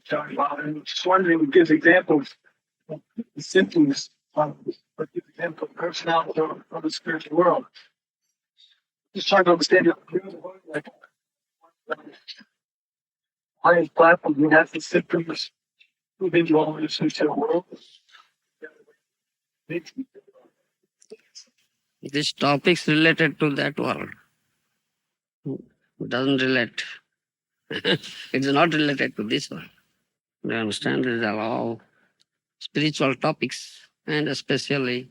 Just wondering, who gives examples of the symptoms of the example of personality of the spiritual world. Just trying to understand your like highest platform, you have the symptoms of individual in the spiritual world. This topic is related to that world. It doesn't relate. It is not related to this one. You understand? These are all spiritual topics, and especially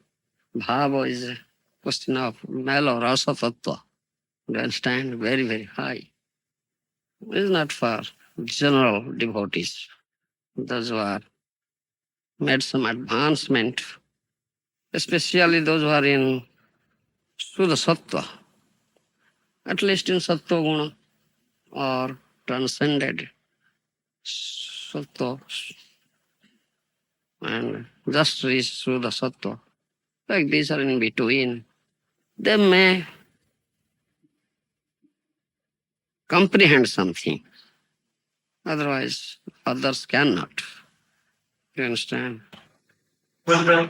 bhava is a question of melo rasa tattva. You understand? Very, very high. It is not for general devotees. Those who are made some advancement, especially those who are in Shuddha Sattva, at least in Sattva Guna, or transcended Sattva, and just reach Shuddha Sattva. Like these are in between. They may comprehend something. Otherwise, others cannot. You understand? What about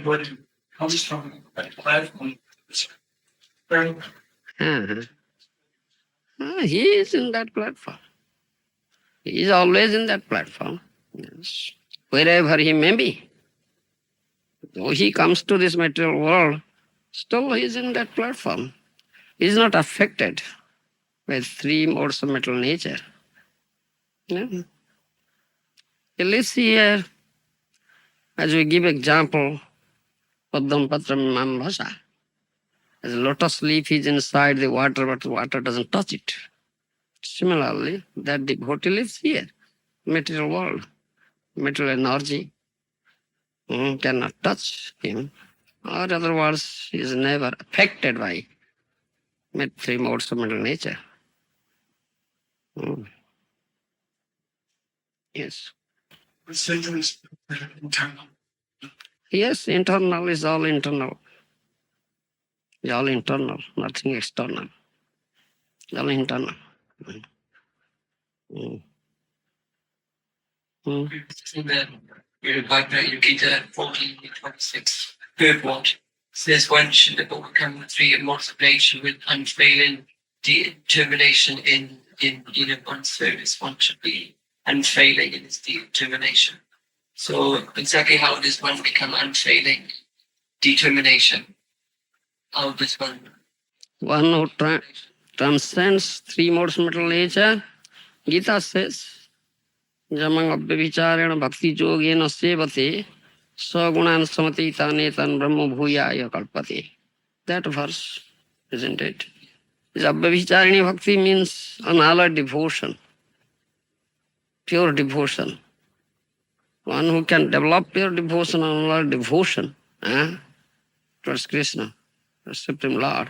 what comes from that platform? He is in that platform. He is always in that platform. Yes. Wherever he may be. Though he comes to this material world, still he is in that platform. He is not affected by three modes of material nature. Yeah. He lives here, as we give example, Padam Patram Mam Bhasa. As a lotus leaf is inside the water, but the water doesn't touch it. Similarly, that devotee lives here, material world, material energy cannot touch him. Or in other words, he is never affected by three modes of material nature. Yes. Internal. Yes, internal is all internal. It's all internal, nothing external. It's all internal. You Gita 14:26, third one, says one should overcome the three modes of nature with unfailing determination in one's service. One should be unfailing in his determination. So exactly how does one become unfailing determination? How does one? One who transcends three modes of material nature, Gita says, Jamang abhyavicharena bhakti yogena sevate sagunan samati tanetan brahma bhuyaya kalpate. That verse, isn't it? This abhyavichareni bhakti means unalloyed devotion, pure devotion. One who can develop pure devotion, unalloyed devotion towards Krishna, the Supreme Lord,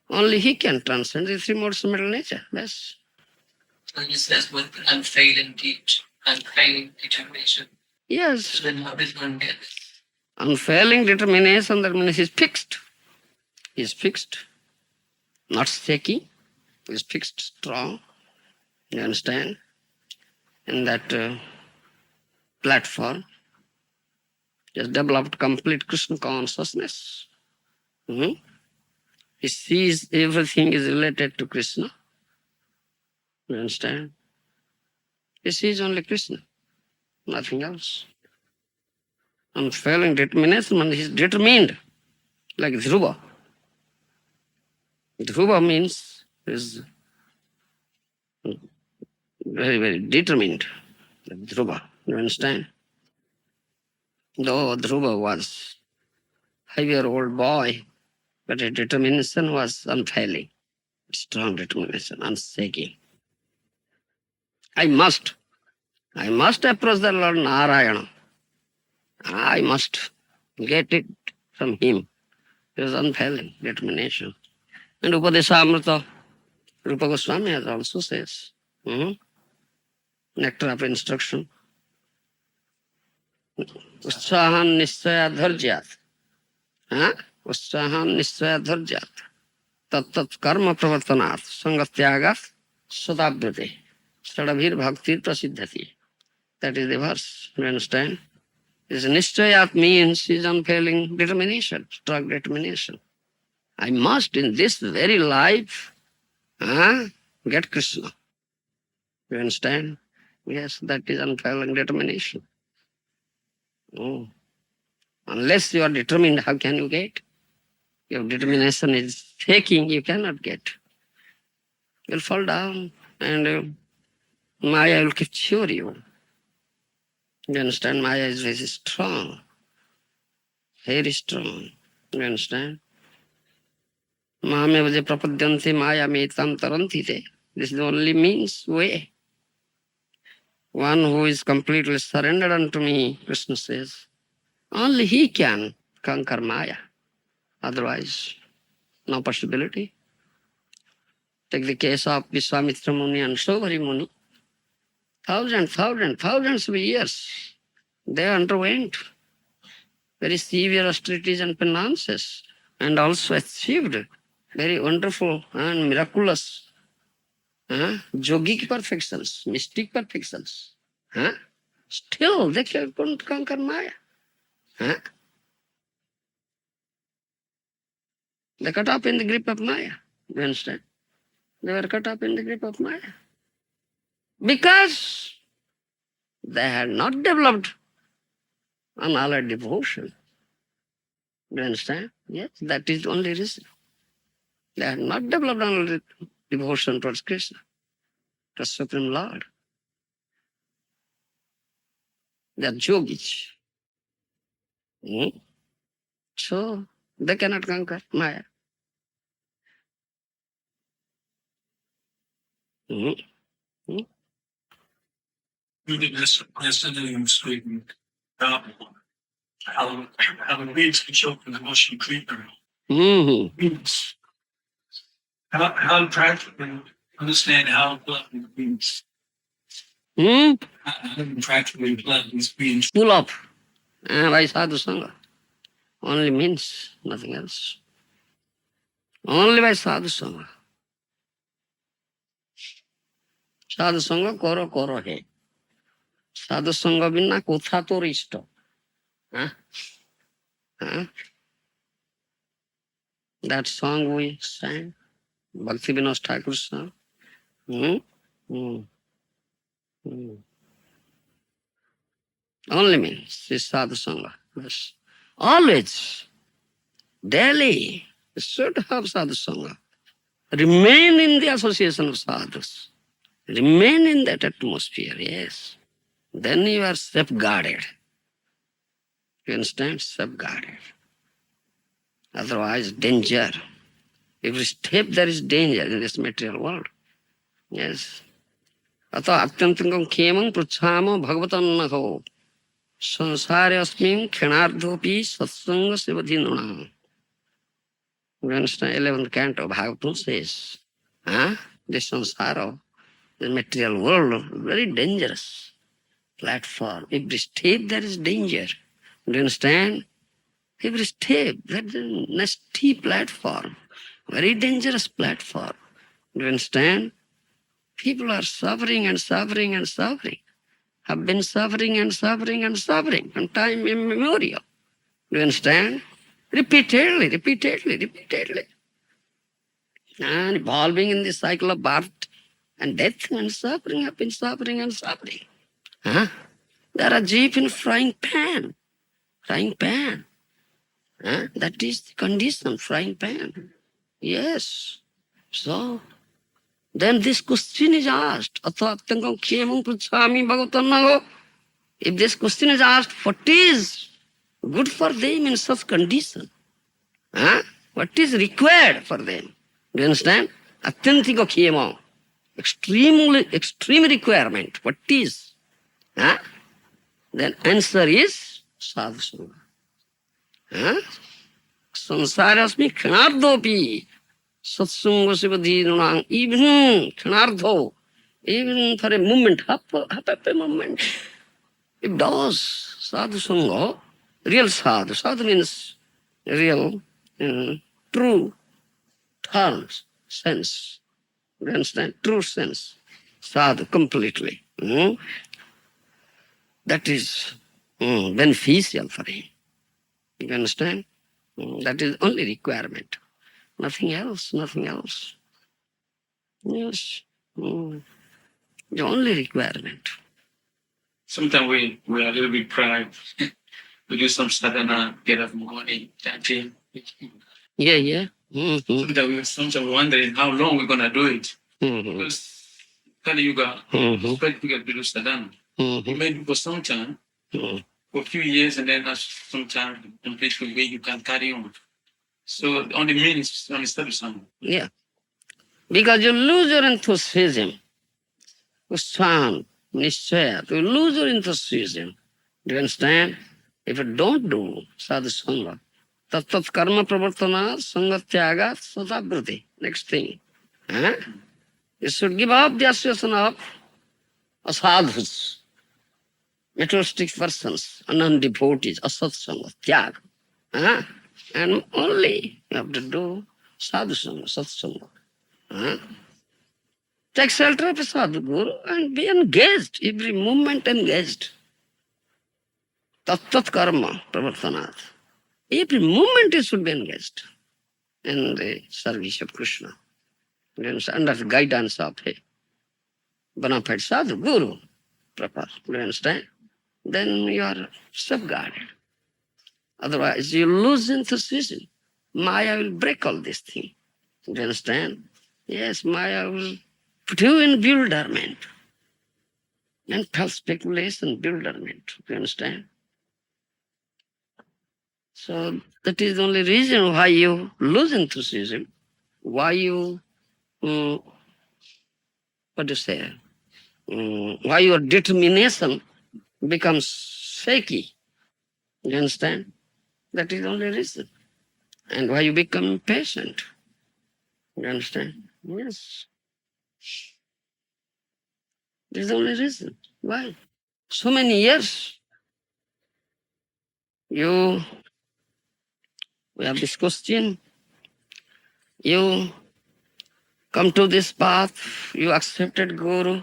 only he can transcend the three modes of material nature. Yes. And it says with unfailing determination. Yes. So then how does one get this? Unfailing determination, that means he's fixed. He's fixed, not shaky. He's fixed, strong. You understand? In that platform, he has developed complete Krishna consciousness. He sees everything is related to Krishna. You understand? He sees only Krishna, nothing else. Unfailing determination, and he's determined, like Dhruva. Dhruva means is very, very determined, like Dhruva. You understand? Though Dhruva was a 5-year-old boy, but his determination was unfailing, strong determination, unshaking. I must approach the Lord Narayana. I must get it from him. It was unfailing determination. And Upadeshamrita, Rupa Goswami has also says, nectar of instruction, Utsahan Nishchaya Dharjyat. Utsahan Nishchaya Dharjyat. Tat karma pravartanat sangatyagat sadabrate. Sadabhir bhakti prasiddhati. That is the verse. You understand? This nishchayat means is unfailing determination, strong determination. I must in this very life get Krishna. You understand? Yes, that is unfailing determination. Oh. Unless you are determined, how can you get? Your determination is faking, you cannot get. You'll fall down and Maya will capture you. You understand? Maya is very strong, very strong. You understand? Mahamevaja prapadyanti maya metam tarantite. This is the only means, way. One who is completely surrendered unto me, Krishna says, only he can conquer Maya. Otherwise, no possibility. Take the case of Vishwamitra Muni and Shobhari Muni. Thousands of years they underwent very severe austerities and penances and also achieved very wonderful and miraculous yogic perfections, mystic perfections. Still, they couldn't conquer Maya. They caught up in the grip of Maya. You understand? They were caught up in the grip of Maya. Because they had not developed unalloyed devotion. You understand? Yes, that is the only reason. They had not developed unalloyed devotion towards Krishna, the Supreme Lord. They are yogis. So, they cannot conquer Maya. You did this yesterday in Sweden. How the weeds can show from the Russian creeper. Means how practically understand how blood means. How practically blood is being Full of by sadhu sangha. Only means, nothing else. Only by sadhu sangha. Sadhu sangha koro hai. Sadhu sangha binna kotha tor ishto. That song we sang, Bhakti Vinod Thakur song. Only means is sadhu sangha. Yes. Always, daily, you should have sadhu sangha. Remain in the association of sadhus. Remain in that atmosphere, yes. Then you are safeguarded. You understand? Safeguarded. Otherwise, danger. Every step there is danger in this material world. Yes. Ato atyantikam khemam pruchhamo bhagavatannaho sansare asmin khenardhopi satsanga sivadhinuna. You understand? 11th canto Bhagavatam says, this sansara, the material world, very dangerous platform. Every step there is danger. Do you understand? Every step, that is a nasty platform, very dangerous platform. Do you understand? People are suffering and suffering and suffering, have been suffering and suffering and suffering from time immemorial. Do you understand? Repeatedly. And evolving in this cycle of birth and death and suffering, have been suffering and suffering. There are deep in frying pan. That is the condition, frying pan. Yes. So, then this question is asked. If this question is asked, what is good for them in such condition? What is required for them? Do you understand? Atyantiko khema. Extreme requirement. What is? Then answer is sadhu sangha. Sansarasmi khanardopi satsanga sivadhinunang. Even khanardho, even for a moment, half a moment, if does sadhu sangha, real sadhu means real, true terms, sense. You understand? True sense. sadhu completely. That is beneficial for him. You understand? That is only requirement. Nothing else, nothing else. Yes. The only requirement. Sometimes we are a little bit proud. We do some sadhana, get up in the morning, chanting. Yeah. Sometimes we're wondering how long we're gonna do it. Because Kali Yuga, expect people to do sadhana. You may do for some time, for a few years, and then some time completely where you can carry on. So the only means only sadhana. Yeah. Because you lose your enthusiasm. Ustan, Nishchaya, you lose your enthusiasm. Do you understand? If you don't do sadhu sangha, tat karma pravartana sangha tyaga sadabrati. Next thing. Huh? You should give up the association of sadhus, materialistic persons, and non-devotees, asatsanga, tyaga. Huh? And only you have to do sadhu sangha, satsanga. Huh? Take shelter of a sadhu guru and be engaged, every moment engaged. Tat karma pravartanat. Every moment you should be engaged in the service of Krishna. Under the guidance of a bona fide sadhu guru, proper. Do you understand? Then you are safeguarded. Otherwise, you lose enthusiasm. Maya will break all this thing. Do you understand? Yes, Maya will put you in bewilderment. Mental speculation, bewilderment. Do you understand? So that is the only reason why you lose enthusiasm, why you, what do you say, why your determination becomes shaky. You understand? That is the only reason. And why you become impatient. You understand? Yes. This is the only reason. Why? So many years we have this question, you come to this path, you accepted Guru,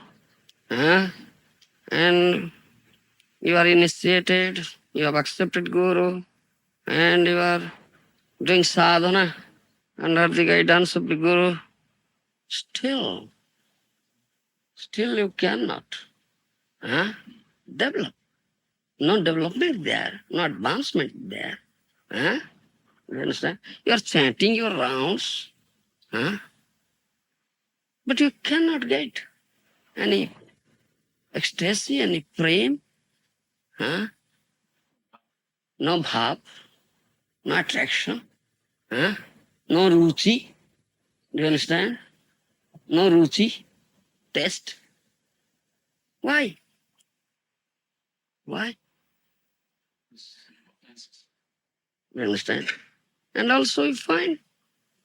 and you are initiated, you have accepted Guru, and you are doing sadhana under the guidance of the Guru. Still you cannot develop. No development there, no advancement there. You understand? You are chanting your rounds, but you cannot get any ecstasy, any prem, no bhav, no attraction, no ruchi. Do you understand? No ruchi, taste. Why? Why? You understand? And also you find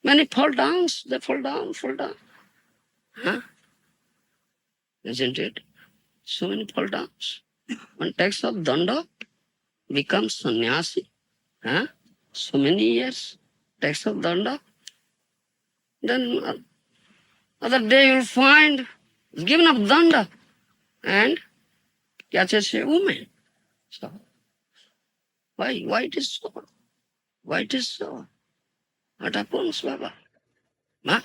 many fall downs, they fall down. Isn't it? So many fall downs. One takes up danda, becomes sannyasi. So many years, takes up danda. Then other day you'll find given up danda and catches a woman. So why it is so? Why it is so? What happens, Baba? Huh?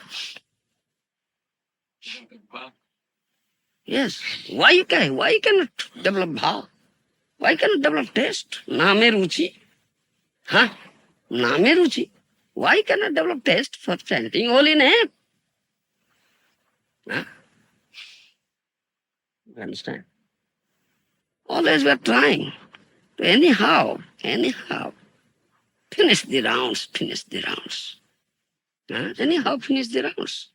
Yes. Why you cannot develop bhav? Why cannot develop taste? Name ruchi. Name ruchi. Why cannot develop taste for chanting holy name? You understand? Always we are trying to anyhow, finish the rounds. Anyhow, finish the rounds.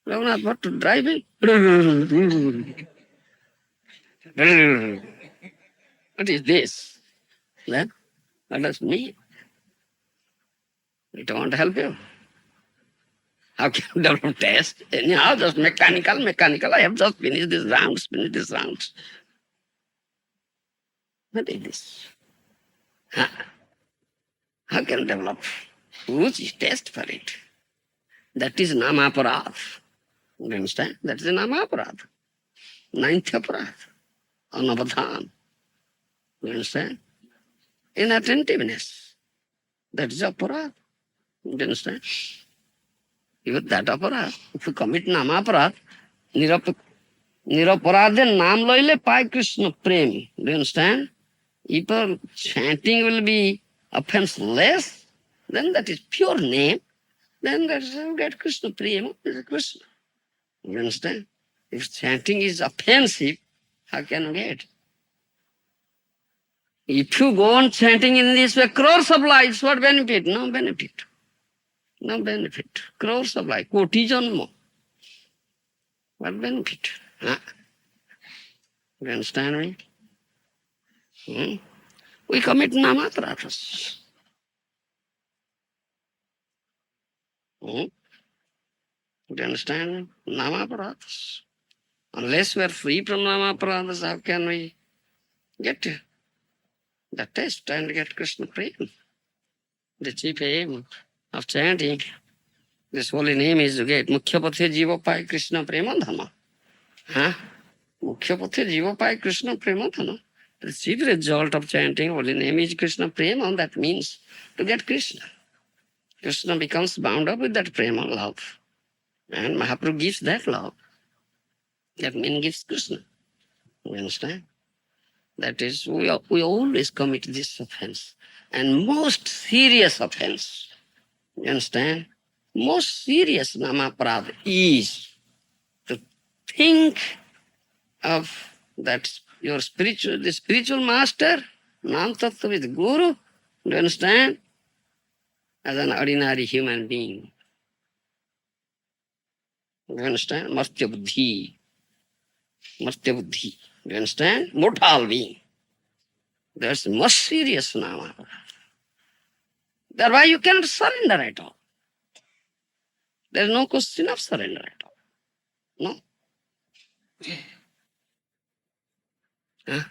Raghunath, what to driving? What is this? Then, what does mean? It won't help you. How can you develop taste? Anyhow, just mechanical. I have just finished these rounds. What is this? How can you develop ruchi, taste for it? That is namaparad. You understand? That is a Namaparad. Ninth aparad. Anavadhan. You understand? Inattentiveness. That is aparad. You understand? Even that aparad. If you commit Namaparad, Niraparade naam loile pai Krishna prem. Do you understand? If your chanting will be offenseless, then that is pure name. Then that is how you get Krishna prema. This is Krishna. You understand? If chanting is offensive, how can you get? If you go on chanting in this way, crores of lives, what benefit? No benefit. No benefit. Crores of lives, koti janma. What benefit? Huh? You understand me? We commit namapratas. You understand? Namapratas. Unless we are free from namapratas, how can we get the taste and get Krishna prema? The chief aim of chanting this holy name is to get Mukhya Pathe Jiva Pai Krishna Prema Dhama. Huh? Mukhya Pathe Jiva Pai Krishna Prema Dhama. The chief result of chanting holy name is Krishna Prema. That means to get Krishna. Krishna becomes bound up with that Prema, love. And Mahaprabhu gives that love. That means gives Krishna. You understand? That is, we always commit this offense. And most serious offense. You understand? Most serious namaprad is to think of that the spiritual master, Nam Tattva with Guru, do you understand? As an ordinary human being. Do you understand? Martya Buddhi. Martya Buddhi. Do you understand? Mortal being. That's the most serious namaprad. Thereby you cannot surrender at all. There is no question of surrender at all. No. Huh?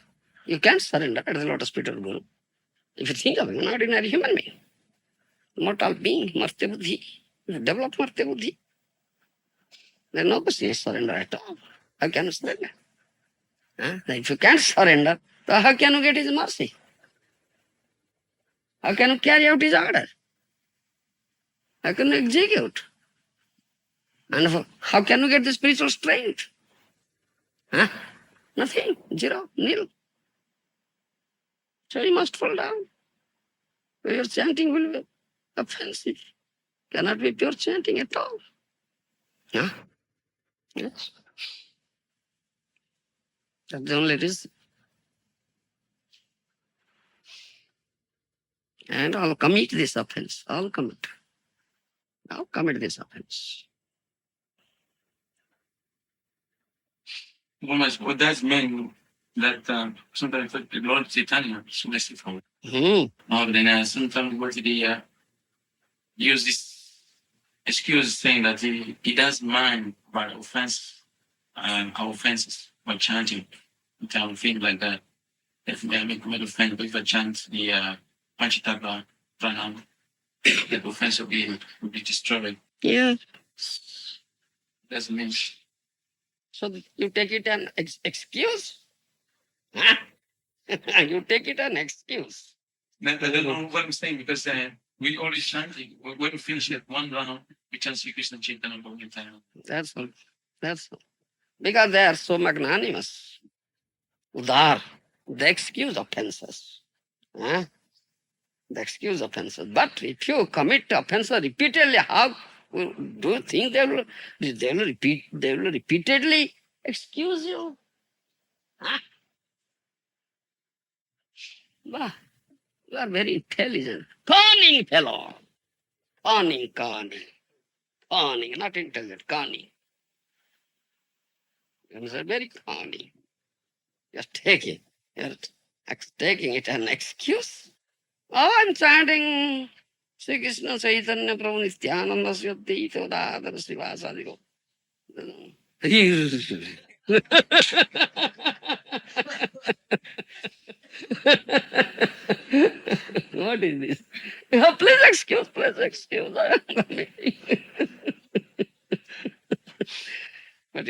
You can't surrender at the lotus feet of Guru. If you think of him, an ordinary human being, mortal being, Martya Buddhi, if you develop Martya Buddhi, there is no question of surrender at all. How can you surrender? Huh? If you can't surrender, then how can you get his mercy? How can you carry out his order? How can you execute? And how can you get the spiritual strength? Huh? Nothing. Zero. Nil. So you must fall down. Your chanting will be offensive. Cannot be pure chanting at all. Huh? Yes. That's the only reason. And I'll commit this offense. I'll commit this offense. What does mean that sometimes the Lord Chaitanya is merciful? Mm-hmm. Then sometimes what they use this excuse saying that he doesn't mind about our offenses by chanting, and things like that. If they make commit offense, but if I chant the Panchitaka Pranam, the offense will be destroyed. Yeah. Doesn't mean. So you take it an excuse? Huh? You take it an excuse. I don't know what I'm saying because we always chanting. When we finish it one round, we chant Sri Krishna Chaitanya Govinda. That's all. That's all. Because they are so magnanimous. Udar. They excuse offenses. Huh? They excuse offenses. But if you commit offenses repeatedly, how do you think they will repeatedly excuse you? Huh? Bah, you are very intelligent. Cunning fellow. Cunning. Cunning, not intelligent, cunning. You are very cunning. You're taking it an excuse. Oh, I'm chanting Sri Krishna Chaitanya Prabhu Nityananda Syaddhita Dadara Srivasadigo. What is this? Oh, please excuse.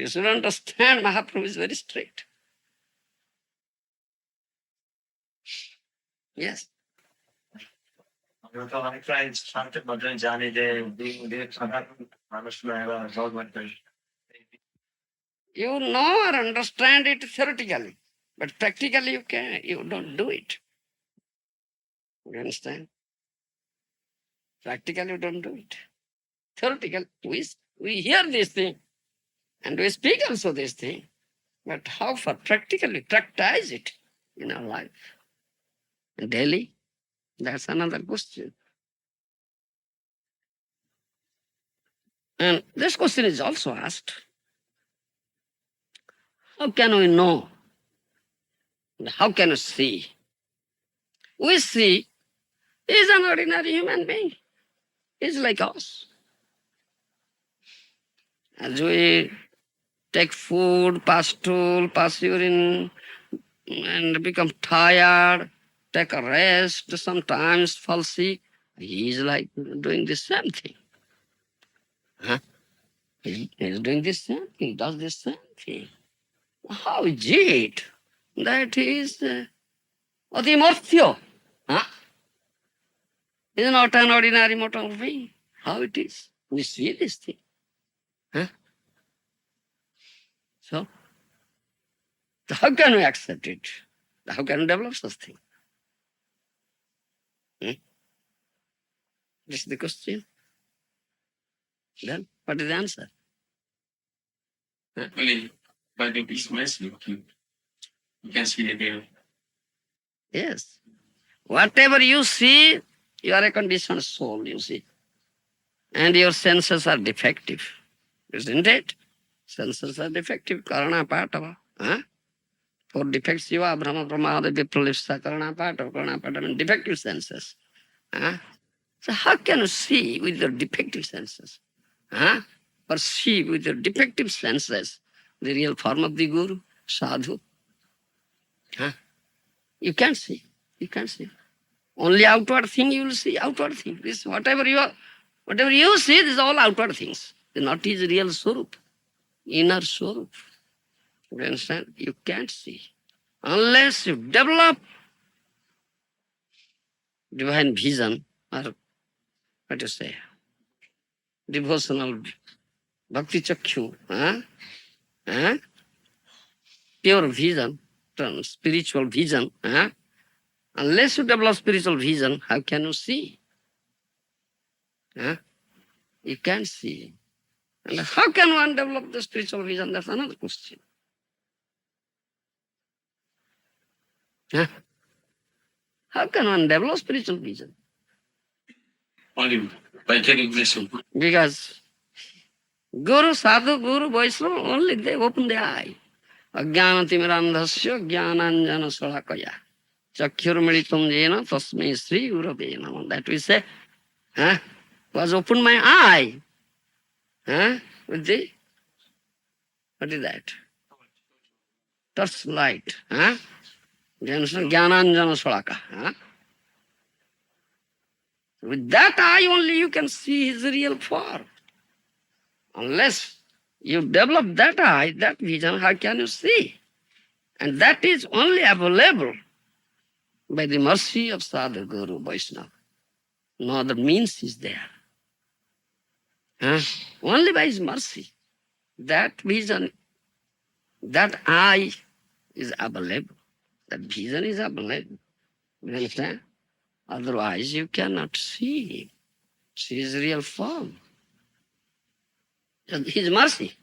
should understand Mahaprabhu is very strict. Yes. You know or understand it theoretically, but practically you don't do it. You understand? Practically you don't do it. Theoretically, we hear this thing and we speak also this thing, but how far practically practice it in our life? Daily? That's another question. And this question is also asked, how can we know? How can we see? We see he's an ordinary human being. He's like us. As we take food, pass stool, pass urine, and become tired, take a rest, sometimes fall sick, he is like doing the same thing. Huh? He is doing the same thing, does the same thing. How is it that he is Adimorthyo? Huh? He is not an ordinary mortal being. How it is? We see this thing. Huh? So how can we accept it? How can we develop such thing? This is the question. Then what is the answer? Only by the business you can see again. Yes. Whatever you see, you are a conditioned soul, you see. And your senses are defective. Isn't it? Senses are defective. Karana patava. Huh? For defects, you are Brahma Brahmada Vipralipsa Karana patava. Karana patava means defective senses. Huh? So how can you see with your defective senses? Huh? Perceive with your defective senses the real form of the Guru, Sadhu. Huh? You can't see. You can't see. Only outward thing you will see, outward thing. This whatever you see, this is all outward things. Not his real Swarup, inner Swarup. You understand? You can't see. Unless you develop divine vision, or what you say, devotional bhakti chakshu, pure vision, spiritual vision. Unless you develop spiritual vision, how can you see? You can't see. And how can one develop the spiritual vision? That's another question. How can one develop spiritual vision? Only by taking lesson. Because Guru, Sadhu, Guru, Vaishnava, only they open the eye. Ajnanatimrandhasya jnananjana salakaya. Chakyurmilitum jena tasmai Sri Gurave Namah. That we say, was open my eye. With the, what is that? Touch light. Jnananjana salaka. With that eye only you can see his real form. Unless you develop that eye, that vision, how can you see? And that is only available by the mercy of Sadhu, Guru, Vaishnava. No other means is there. Only by his mercy. That vision, that eye is available. That vision is available. You understand? Otherwise you cannot see his real form. His mercy.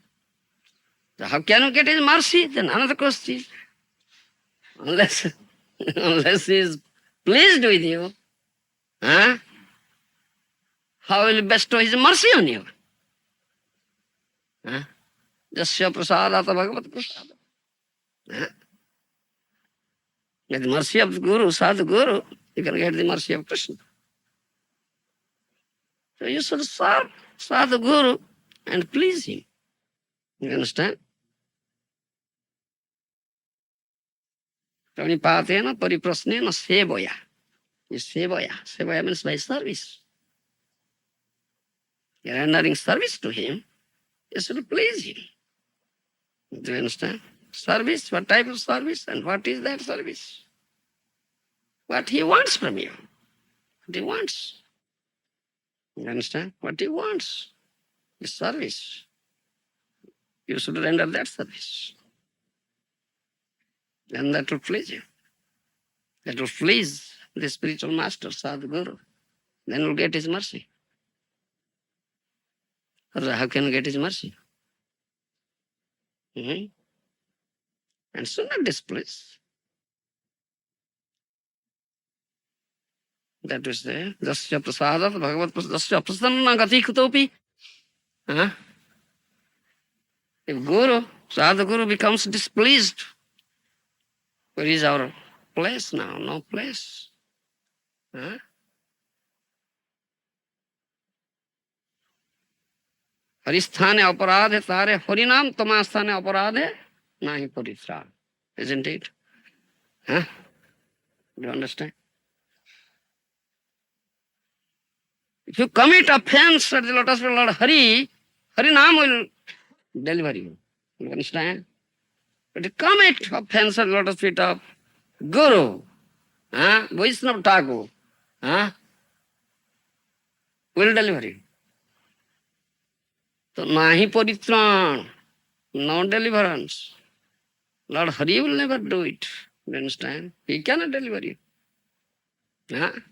So how can you get his mercy? Then another question. Unless he is pleased with you, how will he bestow his mercy on you? Jasya prasadata bhagavat prasada. Get the mercy of the Guru, Sadhu Guru, you can get the mercy of Krishna. So you should serve Sadhu Guru and please him. You understand? Pranipatena pariprasnena sevaya. Sevaya. Sevaya means by service. You are rendering service to him, you should please him. Do you understand? Service, what type of service and what is that service? What he wants from you. What he wants. You understand? What he wants is service. You should render that service. And that will please you. That will please the spiritual master, Sadhguru. Then you'll get his mercy. Or how can you get his mercy? And soon not displeased. That is there. Jasya prasadat bhagavat jasya prasanna gati kutopi. If Guru, Sadhguru becomes displeased, where is our place now? No place. हरिस्थाने अपराध है तारे हरिनाम तमास्थाने अपराध है नहीं परित्राण. Isn't it? Do you understand? If you commit offense at the lotus feet of Lord Hari, Harinam will deliver you. You understand? But you commit offense at the lotus feet of Guru, Vaishnava Thakur, will deliver you. So, nahi paritran, no deliverance. Lord Hari will never do it. You understand? He cannot deliver you. You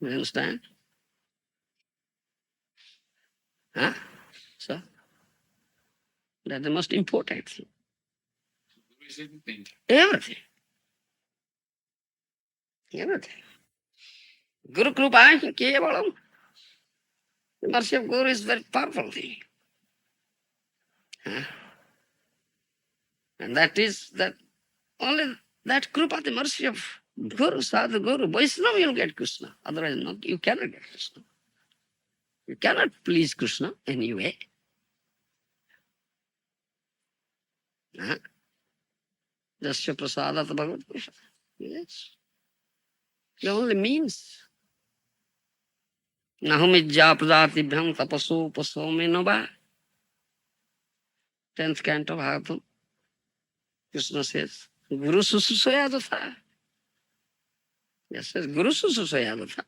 understand? So, that's the most important thing. Everything. Everything. Guru Krupa Kevalam. The mercy of Guru is a very powerful thing. And that is that only that Krupa, the mercy of Guru, Sadhu Guru, Vaishnava, you'll get Krishna. Otherwise, no, you cannot get Krishna. You cannot please Krishna anyway. Jasya prasadat bhagavat Krishna. Yes. The only means. Nahumijja prajatibhyam tapaso pasome nova. 10th canto Bhagavatam. Krishna says, Guru Sususaya Datha. Yes, says Guru Sususaya Datha.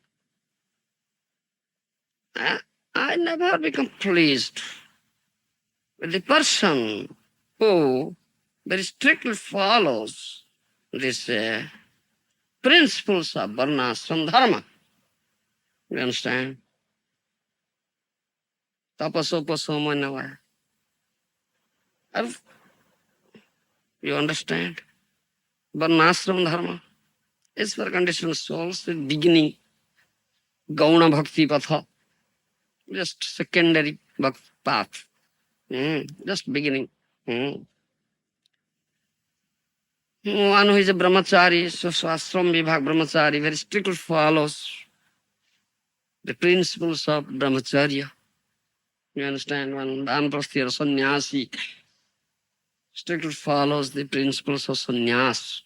I never become pleased with the person who very strictly follows these principles of varnashram dharma. You understand? Tapasopasomanava. You understand? Varnashram dharma is for conditioned souls, the beginning, gauna bhakti patha, just secondary path, just beginning. One who is a brahmachari, so ashram vibhag brahmachari, very strictly follows the principles of brahmacharya. You understand? One vanprasthya sannyasi strictly follows the principles of sannyas.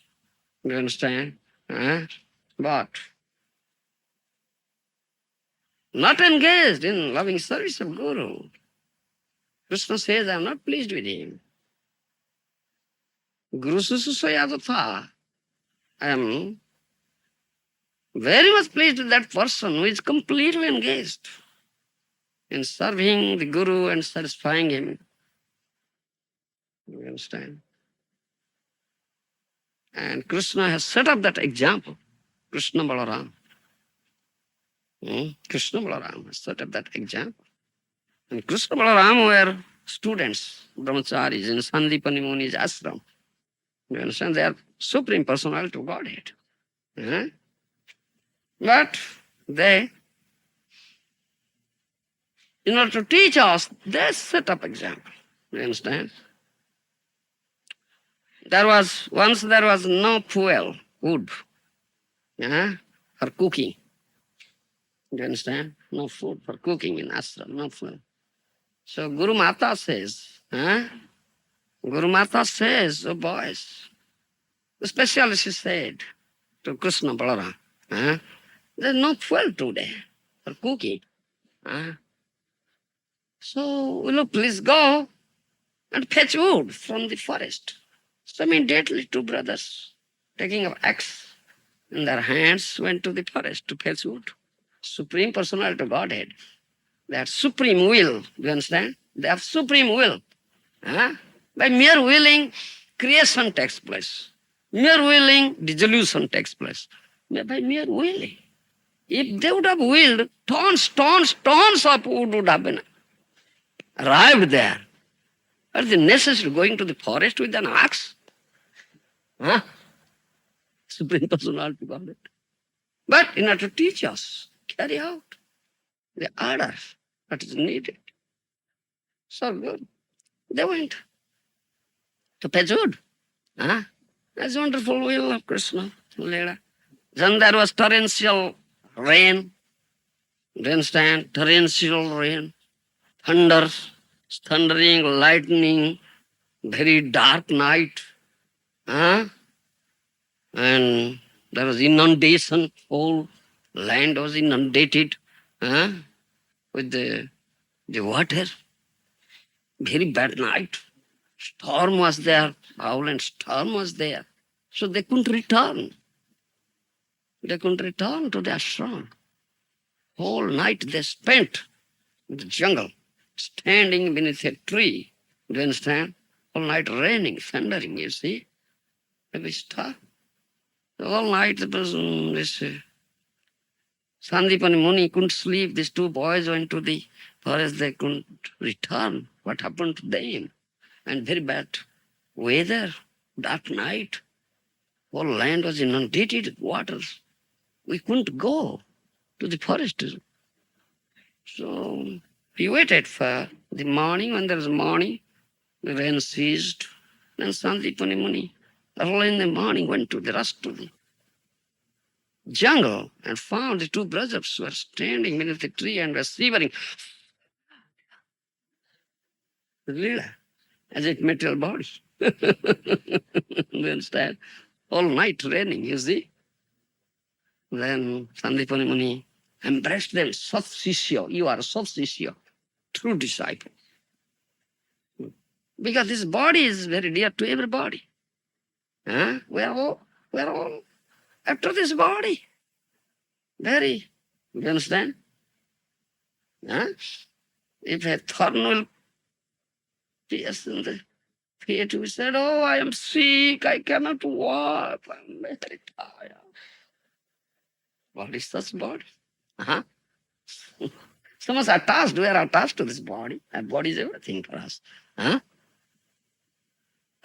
You understand? But not engaged in loving service of Guru. Krishna says, I am not pleased with him. Guru Sususaya Datha. I am very much pleased with that person who is completely engaged in serving the Guru and satisfying him. You understand? And Krishna has set up that example. Krishna Balaram. Krishna Balaram has set up that example. And Krishna Balaram were students, brahmacharis in Sandipani Muni's ashram. You understand? They are supreme personality of Godhead. But they, in order to teach us, they set up example. You understand? Once there was no fuel, wood, for cooking. You understand? No food for cooking in ashram, no food. So Guru Mata says, oh boys, especially she said to Krishna Balaram, there's no fuel today for cooking. So, will you please go and fetch wood from the forest? So immediately two brothers, taking an axe in their hands, went to the forest to fetch wood. Supreme Personality of Godhead. They have supreme will. Do you understand? They have supreme will. Huh? By mere willing, creation takes place. Mere willing, dissolution takes place. By mere willing. If they would have willed, tons of wood would have been arrived there. What is the necessity going to the forest with an axe? Huh? Supreme Personality Godhead. But in order to teach us, carry out the order that is needed. So good. They went to fetch wood. Huh? That's wonderful will of Krishna. Leela. Then there was torrential rain. Do you understand? Torrential rain. Thunder, thundering, lightning, very dark night. Huh? And there was inundation. Whole land was inundated with the water. Very bad night. Storm was there. Violent storm was there. So they couldn't return. They couldn't return to the ashram. Whole night they spent in the jungle, standing beneath a tree. Do you understand? All night raining, thundering, you see. Every star. All night there was this Sandipani Muni couldn't sleep. These two boys went to the forest. They couldn't return. What happened to them? And very bad weather, dark night. Whole land was inundated with waters. We couldn't go to the forest. So we waited for the morning. When there was morning, the rain ceased. Then Sandipani Muni, early in the morning, went to the rest to the jungle and found the two brothers were standing beneath the tree and were shivering. Leela, as if material body. You understand? All night raining, you see. Then Sandipani Muni embraced them. Sat Sishya, you are Sat Sishya, true disciple. Because this body is very dear to everybody. Huh? We are all after this body. Very, you understand? Huh? If a thorn will pierce in the feet, we said, oh, I am sick, I cannot walk, I'm very tired. What is this body? Uh-huh. So much attached, we are attached to this body. Our body is everything for us. Huh?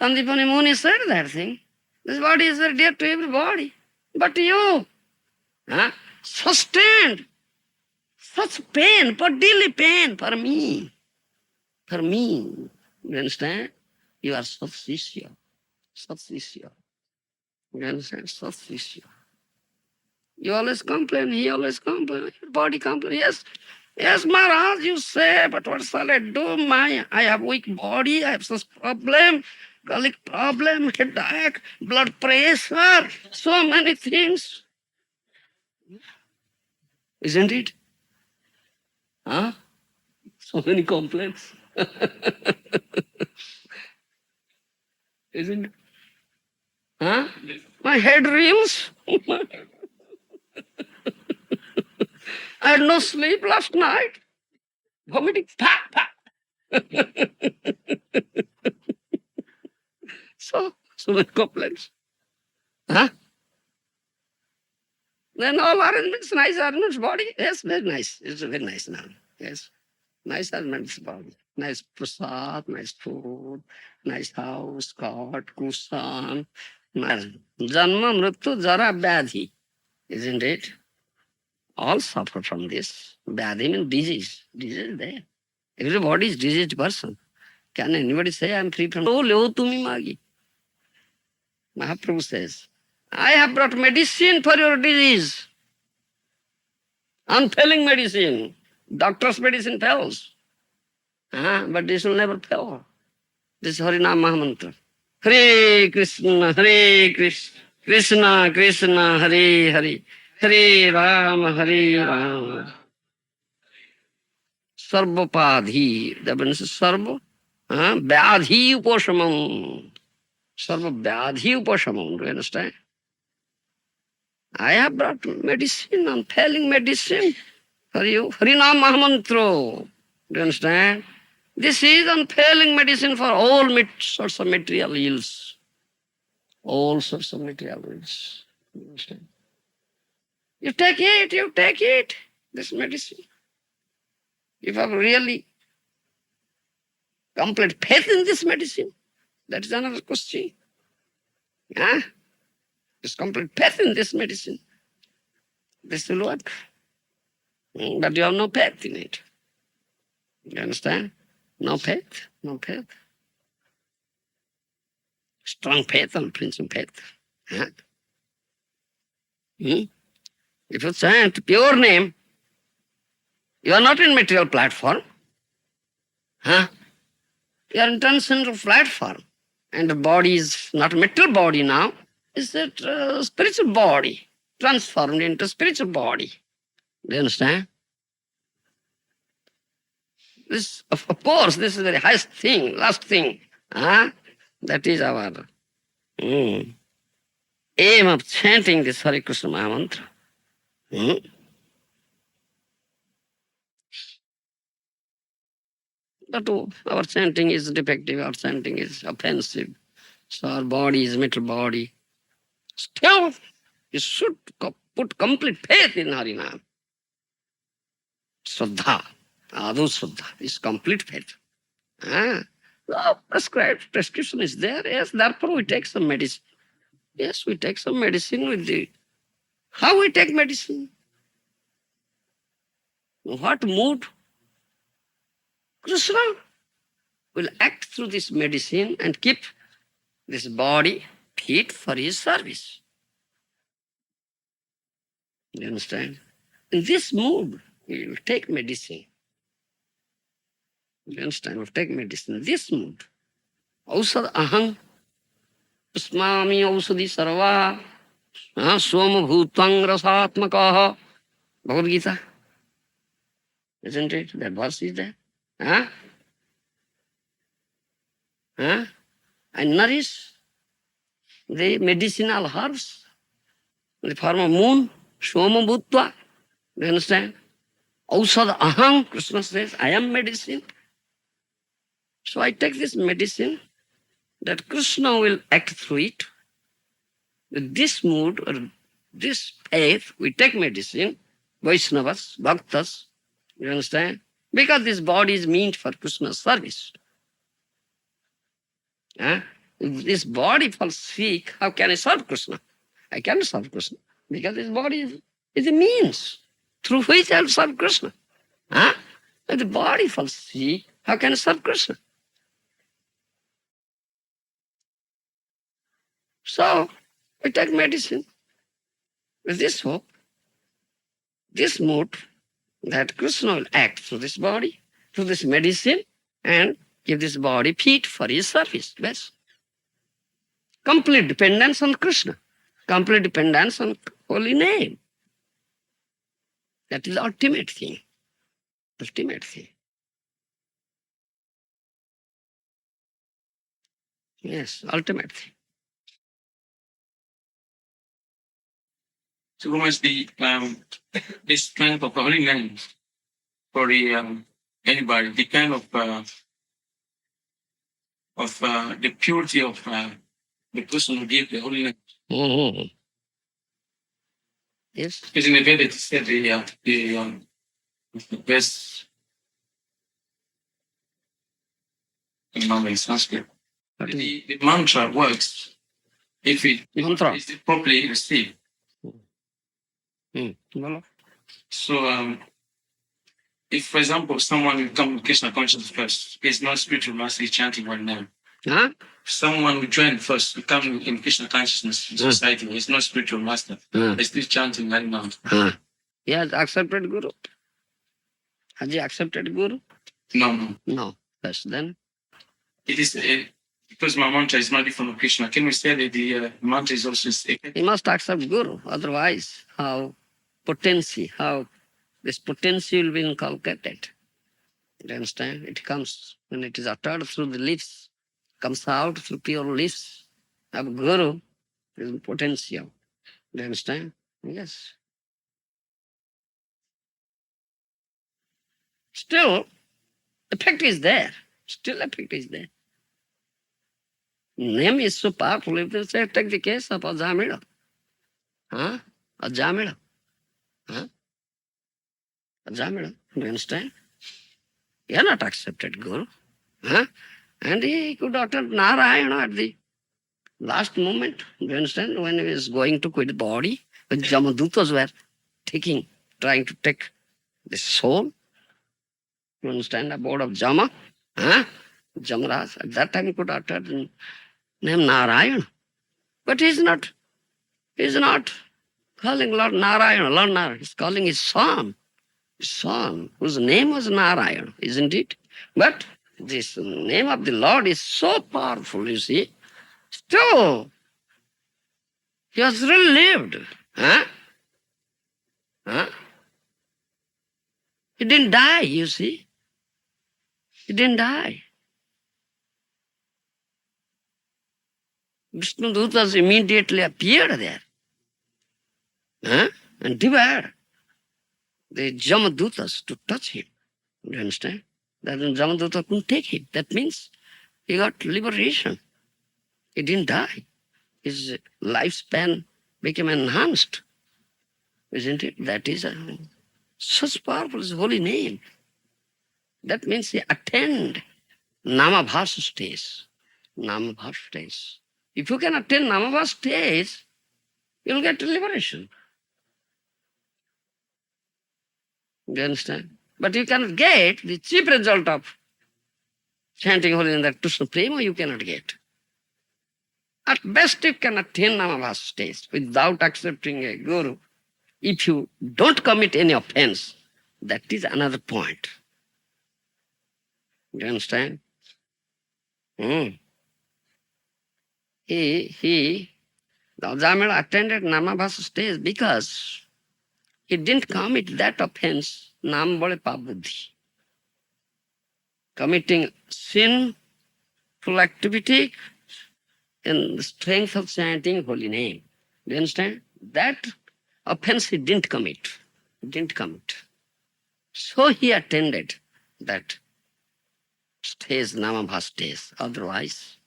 Sandipani Muni said that thing. This body is very dear to everybody. But you, sustained such pain, bodily pain for me. For me. You understand? You are Sat-Sishya. Sat-Sishya. You understand? Sat-Sishya. You always complain, he always complains, your body complains. Yes, Maharaj, you say, but what shall I do? I have weak body, I have such problem, colic problem, headache, blood pressure, so many things. Isn't it? Huh? So many complaints. Isn't it? Huh? My head reels. I had no sleep last night. Vomiting. Pa. So many complaints. Huh? Then all arrangements, nice arrangements, body. Yes, very nice. It's very nice now. Yes. Nice arrangements, body. Nice prasad, nice food, nice house, cot, cushion. Janma, mrityu, jara, vyadhi. Isn't it? All suffer from this. Vyadhi means disease. Disease is there. Everybody is diseased person. Can anybody say I am free from? Oh, leo tumi magi. Mahaprabhu says, I have brought medicine for your disease. Unfailing medicine. Doctor's medicine fails. But this will never fail. This is Harinam Mahamantra. Hare Krishna, Krishna Krishna, Hare Hare, Hare Rama, Hare Rama. Sarvapadhi. That means sarva. Vyadhi upashamam. Sarva vyadhi upashamam. Do you understand? I have brought medicine, unfailing medicine for you. Harinam Mahamantra. Do you understand? This is unfailing medicine for all sorts of material ills. All sorts of material ills. Do you understand? You take it, this medicine. If you have really complete faith in this medicine, that is another question. This complete faith in this medicine. This will work. But you have no faith in it. You understand? No faith, no faith. Strong faith, unflinching faith. If you chant pure name, you are not in material platform. You are in transcendental platform. And the body is not a material body now. It's a spiritual body, transformed into spiritual body. Do you understand? This, of course, this is the very highest thing, last thing. That is our aim of chanting this Hare Krishna Mahamantra. But our chanting is defective, our chanting is offensive. So our body is metal body. Still, you should put complete faith in Harinam. Shraddha, Adu Shraddha is complete faith. Prescribed prescription is there, yes, therefore we take some medicine. Yes, we take some medicine with the... How we take medicine? What mood? Krishna will act through this medicine and keep this body fit for his service. You understand? In this mood, we will take medicine. You understand? We'll take medicine in this mood. Ausad aham, usmami ausadi sarva, swam bhutang rasatmakaha. Bhagavad Gita. Isn't it? That verse is there. And nourish the medicinal herbs in the form of moon, Swama Bhutva. Do you understand? Ausad aham, Krishna says, I am medicine. So I take this medicine that Krishna will act through it. With this mood or this faith, we take medicine, Vaishnavas, Bhaktas, you understand? Because this body is meant for Krishna's service. If this body falls sick, how can I serve Krishna? I cannot serve Krishna because this body is a means through which I will serve Krishna. If the body falls sick, how can I serve Krishna? So, we take medicine with this hope, this mood, that Krishna will act through this body, through this medicine, and give this body fit for his service. Best. Complete dependence on Krishna, complete dependence on holy name. That is the ultimate thing. Ultimate thing. Yes, ultimate thing. So what must be this strength of the holy name for the anybody, the kind of the purity of the person who gave the holy name. Mm-hmm. Yes. Because in the Veda it said the best in Sanskrit. The mantra works if it is properly received. So, if, for example, someone will come to Krishna consciousness first, he's not spiritual master, he's chanting one name. Someone will join first, become in Krishna consciousness in society, he's not spiritual master, he's still chanting one name. He has accepted Guru. Has he accepted Guru? No. No. Yes, then? It is because my mantra is not different from Krishna. Can we say that the mantra is also sacred? He must accept Guru, otherwise how this potency will be inculcated. You understand? It comes when it is uttered through the lips, comes out through pure lips of Guru, is potential. You understand? Yes. Still, effect is there. Still effect is there. Name is so powerful. If you say, take the case of Ajamila. Huh? Ajamila. Huh? Ajamila. Do you understand? He had not accepted Guru. Huh? And he could utter Narayana at the last moment. Do you understand? When he was going to quit the body, when Jamadutas were trying to take the soul. You understand? The board of Jama. Huh? Jamaraj. At that time he could utter the name Narayana. But he's not calling Lord Narayana, Lord Narayana. He's calling his son, whose name was Narayana, isn't it? But this name of the Lord is so powerful, you see. Still, he has really lived. Huh? Huh? He didn't die, you see. He didn't die. Vishnu Dutas immediately appeared there. Huh? And devoured the Jamadutas to touch him. Do you understand? That Jamaduta couldn't take him. That means he got liberation. He didn't die. His lifespan became enhanced. Isn't it? That is such powerful is holy name. That means he attained Namabhasa stage. Namabhasa stage. If you can attain Namabhasa stage, you'll get liberation. Do you understand? But you cannot get the chief result of chanting holy name, that Krishna Prema, you cannot get. At best, you can attain Namabhasa stage without accepting a Guru. If you don't commit any offense, that is another point. Do you understand? The Ajamila attended Namabhasa stage because he didn't commit that offense, Nam Bole Pabuddhi. Committing sinful activity in the strength of chanting holy name. Do you understand? That offense he didn't commit. He didn't commit. So he attended that stage, Namabhasa stage. Otherwise,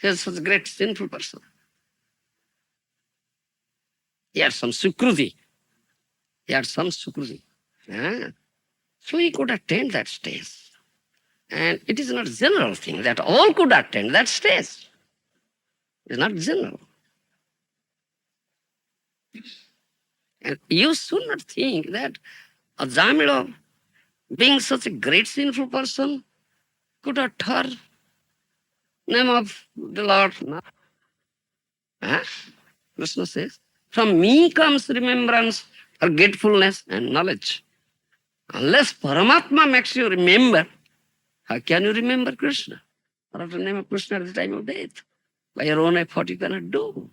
he is such a great sinful person. He had some sukruti. Yeah. So he could attain that stage. And it is not a general thing that all could attain that stage. It's not general. And you should not think that Ajamila, being such a great sinful person, could utter name of the Lord. No. Huh? Krishna says, from me comes remembrance, forgetfulness, and knowledge. Unless Paramatma makes you remember, how can you remember Krishna? Or of the name of Krishna at the time of death? By your own effort you cannot do.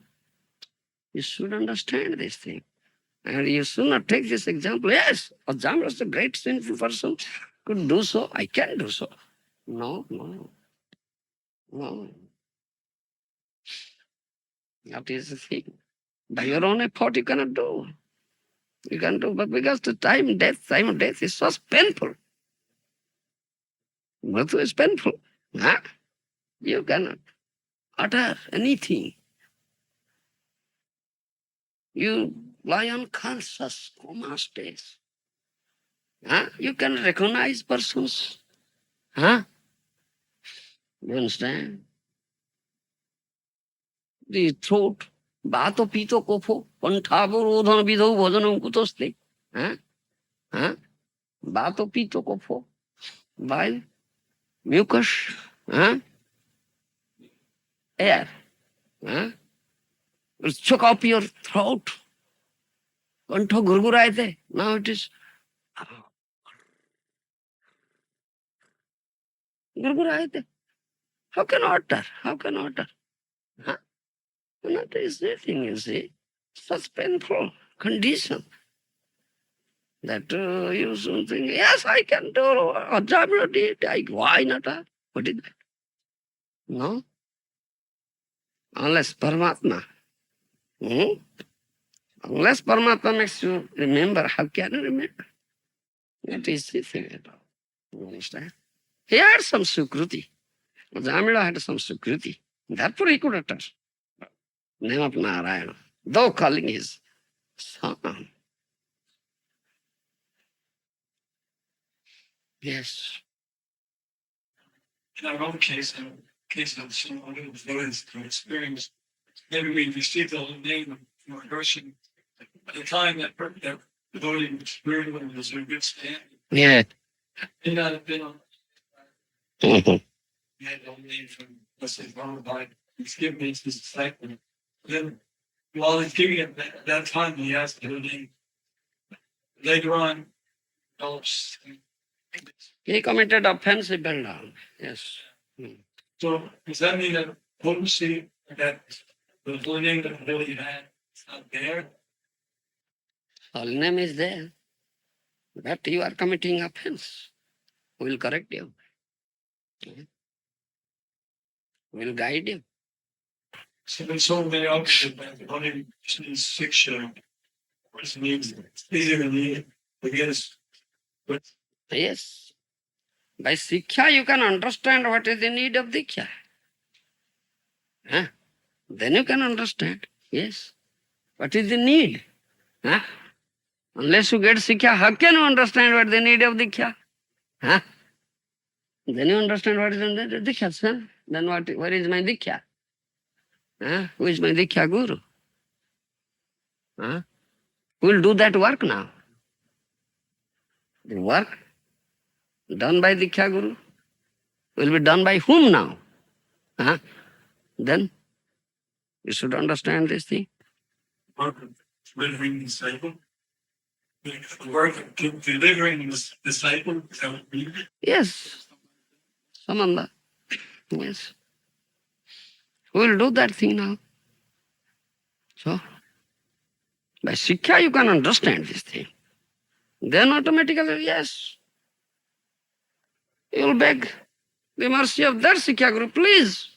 You should understand this thing. And you should not take this example. Yes, Ajamila is a great sinful person. Could do so. I can do so. No. That is the thing. By your own effort you cannot do. You can do, but because the time of death is so painful. Mrityu is painful. Huh? You cannot utter anything. You lie unconscious, coma stage. Huh? You can recognize persons. Huh? You understand? The throat, Bato Pito Kofo, Pantavo Vidho Vodanam Kutoste. Huh? Huh? Bato Pito Kofo, bile, mucus, huh? Air. Huh? Will choke up your throat. Kanto gurguraite. Now it is gurguraite. How can utter? Huh? Not is nothing, you see. Such painful condition. That you should think, yes, I can do. Ajamila did. Why not? What is that? No. Unless Paramatma. Unless Paramatma makes you remember, how can you remember? That is the thing about. You understand? He had some sukruti. Ajamila had some sukruti. Therefore he could utter name of Narayana, though calling his son. Yes. In our own case, in the case of someone who was experience, maybe we received the name of a person at the time that devotee was really was in good standing. Yeah. May not have been on Mhm. he had no name from, let's say, by he's giving it to his disciple. Then while he's giving it at that time, he asked her name. Later on, develops. He committed offense, he fell down. Yes. So does that mean that potency that the holy name that really had is not there? Holy name is there, but you are committing offense. We will correct you. We will guide you. So there's so many options that the holy needs fiction, which means it's easier to need, I guess. But Yes. By Siksha, you can understand what is the need of Diksha. Huh? Then you can understand. Yes. What is the need? Huh? Unless you get Siksha, how can you understand what is the need of Diksha? Huh? Then you understand what is the need of Diksha, son. Then where is my Diksha? Huh? Who is my Diksha Guru? Huh? Who will do that work now? The work done by Diksha Guru will be done by whom now? Huh? Then you should understand this thing. work of delivering the disciple, the work of delivering the disciple, is that what we mean? Yes, Samanda. Yes. Who will do that thing now? So, by Siksha you can understand this thing. Then automatically, yes, you will beg the mercy of that Siksha Guru. Please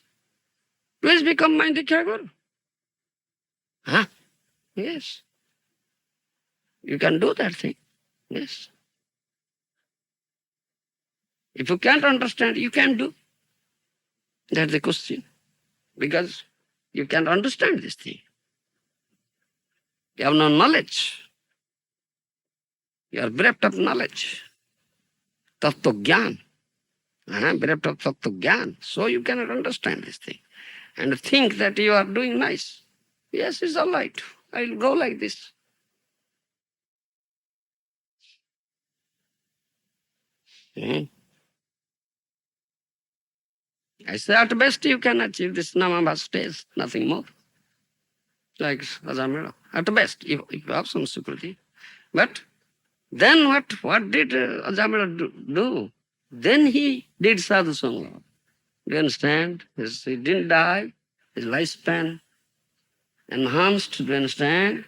become my Diksha Guru. Huh? Yes. You can do that thing. Yes. If you can't understand, you can do. That's the question. Because you can't understand this thing. You have no knowledge. You are bereft of knowledge. Tattva Gyan. Bereft of Tattva Gyan. So you cannot understand this thing. And think that you are doing nice. Yes, it's all right. I'll go like this. I say at best you can achieve this Namabha stage, nothing more. Like Ajamila. At best, if you have some security. But then what did Ajamila do? Then he did sadhu sangha. Do you understand? He didn't die. His lifespan enhanced. Do you understand?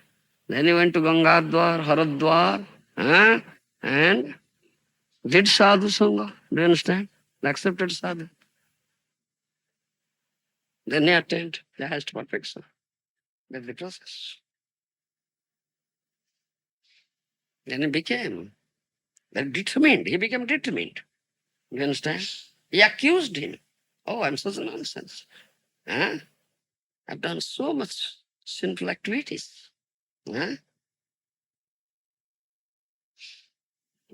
Then he went to Gangadwar, Haradwar, and did sadhu sangha. Do you understand? Accepted sadhu. Then he attained the highest perfection. That's the process. Then he became very determined. He became determined. You understand? He accused him. Oh, I'm such a nonsense. I've done so much sinful activities. Then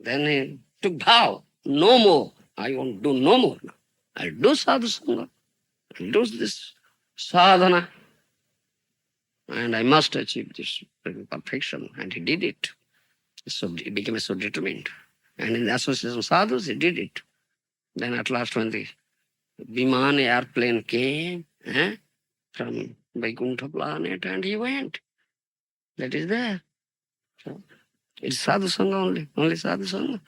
he took vow. No more. I won't do no more. I'll do sadhu sangha. I'll do this sadhana. And I must achieve this perfection. And he did it. So he became so determined. And in the association of sadhus, he did it. Then at last when the Viman airplane came from Vaikuntha planet and he went. That is there. So it's sadhu sangha only sadhu sangha.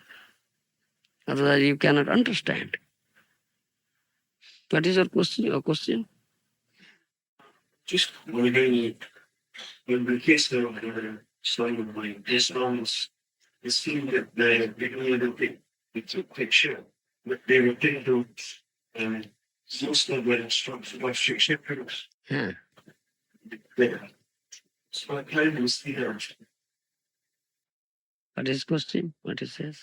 Otherwise you cannot understand. What is your question? Just wondering, in the case of Swami, this moments, it seemed that the beginning of the took picture, but they were taking most of the instructions by shipwrecks. Yeah. There. So I kind of see there. What is question? What it says?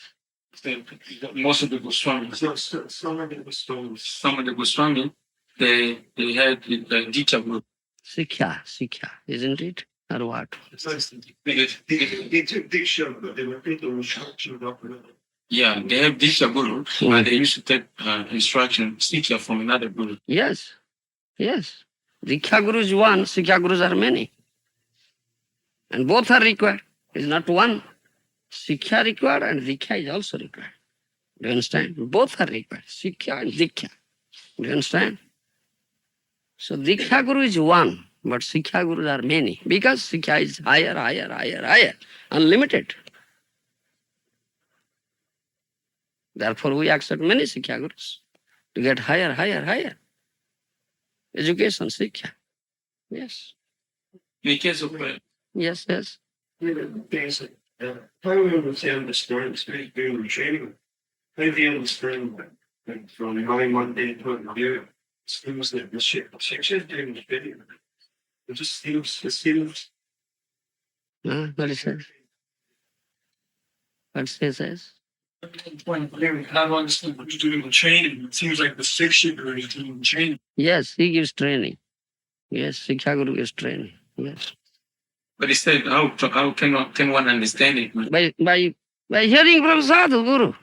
Most of the Goswami. Some of the Goswami. Some of the Goswami, they had the Dita group. Sikha, isn't it? Or what? They took Diksha, but they were taking instruction of yeah, they have Diksha Guru, but they used to take instruction, Sikha from another Guru. Yes. Diksha Guru is one, Sikha Gurus are many. And both are required. It's not one. Sikha required and Diksha is also required. Do you understand? Both are required. Sikha and Diksha. Do you understand? So Diksha Guru is one, but Sikha Gurus are many. Because Sikha is higher, unlimited. Therefore we accept many Sikha Gurus to get higher. Education, Sikha. Yes. In case of Yes. basic, how we understand the story, spiritual training, how do you understand that from my Monday point of view, it seems that the section doing the video, it seems. What it says? What it says? Point of view, how do I understand who's doing the training? It seems like the section is doing the training. Yes, he gives training. Yes, Sikha Guru gives training. Yes. But he said, how can one understand it? By hearing from Sadhu Guru.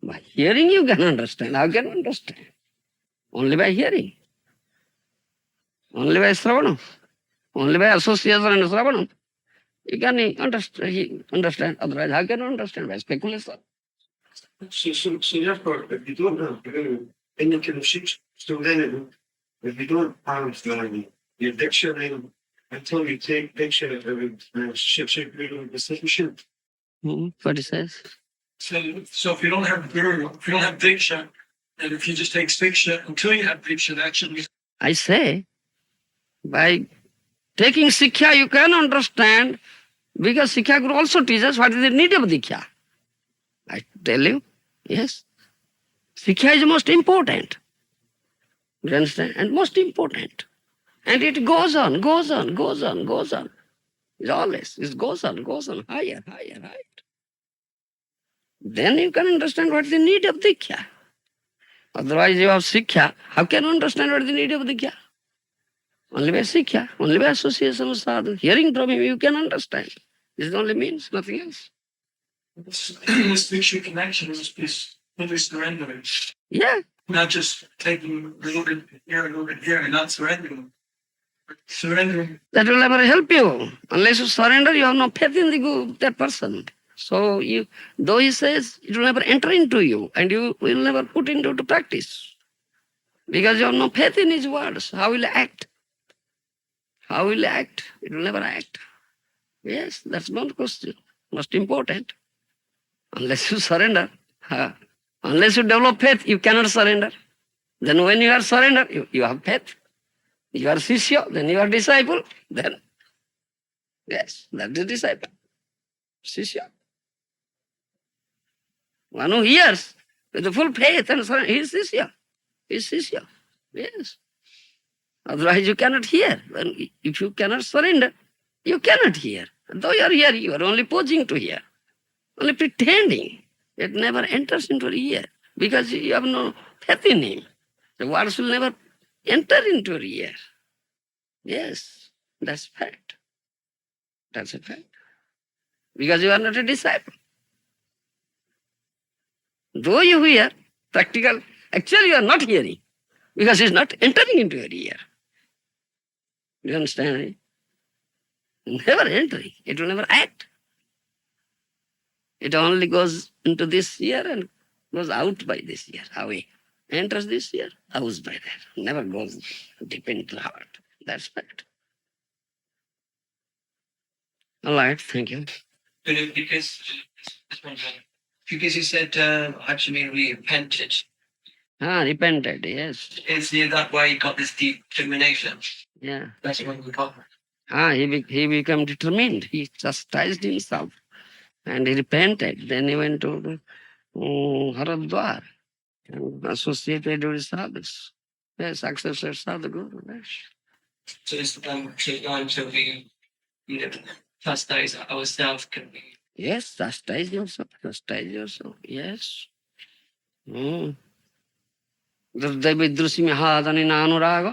By hearing you can understand. How can you understand? Only by hearing. Only by Sravanam. Only by association and Sravanam. You can understand. Otherwise, how can you understand? By speculation. So therefore, if you don't have any kind of ships, so then if you don't have the dictionary until you take dictionary of ships, the sufficient. What it says? So if you don't have Guru, if you don't have Diksha, and if you just take Siksha until you have Diksha, that should be. I say, by taking Sikha, you can understand, because Sikha Guru also teaches what is the need of Diksha. I tell you, yes. Sikha is most important. You understand? And most important. And it goes on. It's always, it goes on, higher. Then you can understand what is the need of Diksha. Otherwise you have Sikha. How can you understand what is the need of Diksha? Only by Sikha, only by association with Sadhu. Hearing from him, you can understand. This only means nothing else. This Diksha connection is fully surrendering. Yeah. Not just taking a little bit here, and not surrendering. Surrendering. That will never help you. Unless you surrender, you have no faith in that person. So though he says, it will never enter into you and you will never put into practice. Because you have no faith in his words. How will he act? It will never act. Yes, that's one question. Most important. Unless you surrender. Unless you develop faith, you cannot surrender. Then when you are surrender, you have faith. You are Sishya, then you are disciple. Then, yes, that is disciple. Sishya. One who hears with the full faith and surrender, he is Sishya. Yes. Otherwise you cannot hear. When, if you cannot surrender, you cannot hear. Though you are here, you are only posing to hear. Only pretending. It never enters into your ear. Because you have no faith in him. The words will never enter into your ear. Yes, that's fact. That's a fact. Because you are not a disciple. Though you hear, practical, actually you are not hearing. Because it's not entering into your ear. Do you understand? Never entering. It will never act. It only goes into this ear and goes out by this ear, away. Enters this ear, out by that. Never goes deep into the heart. That's fact. All right, thank you. Because you said actually we repented. Repented, yes. Is that why he got this determination? Yeah. That's when we got. He became determined. He chastised himself. And he repented. Then he went to Haradwar and associated with sadhus. Yes, successor sadhguru. Yes. So it's time to be, chastise ourselves can be. Yes, chastise yourself. Chastise yourself. Yes. दुर्दैविदृषि महादनि नानुराग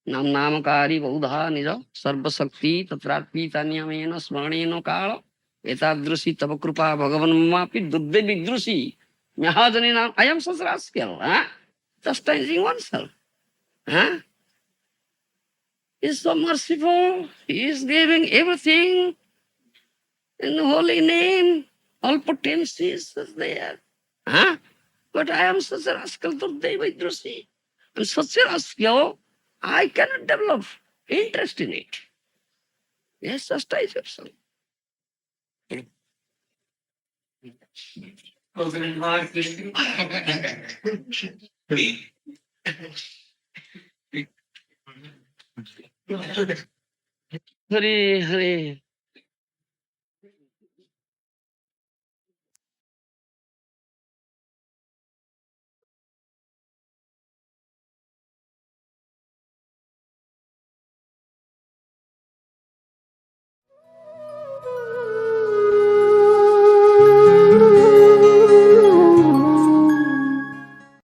नाम नामकारी बहुधा निज सर्वशक्ति तत्रार्पिता नियमेन स्मरणेन काल एतादृशी तव कृपा भगवन् ममापि दुर्दैविदृषि महादनि नाम. I am such rascal. Chastising oneself. He is so merciful. He is giving everything in the holy name. All potencies is there. But I am such a rascal, Durdevidrusi. I'm such a rascal, I cannot develop interest in it. Yes, chastise yourself. Hare Hare.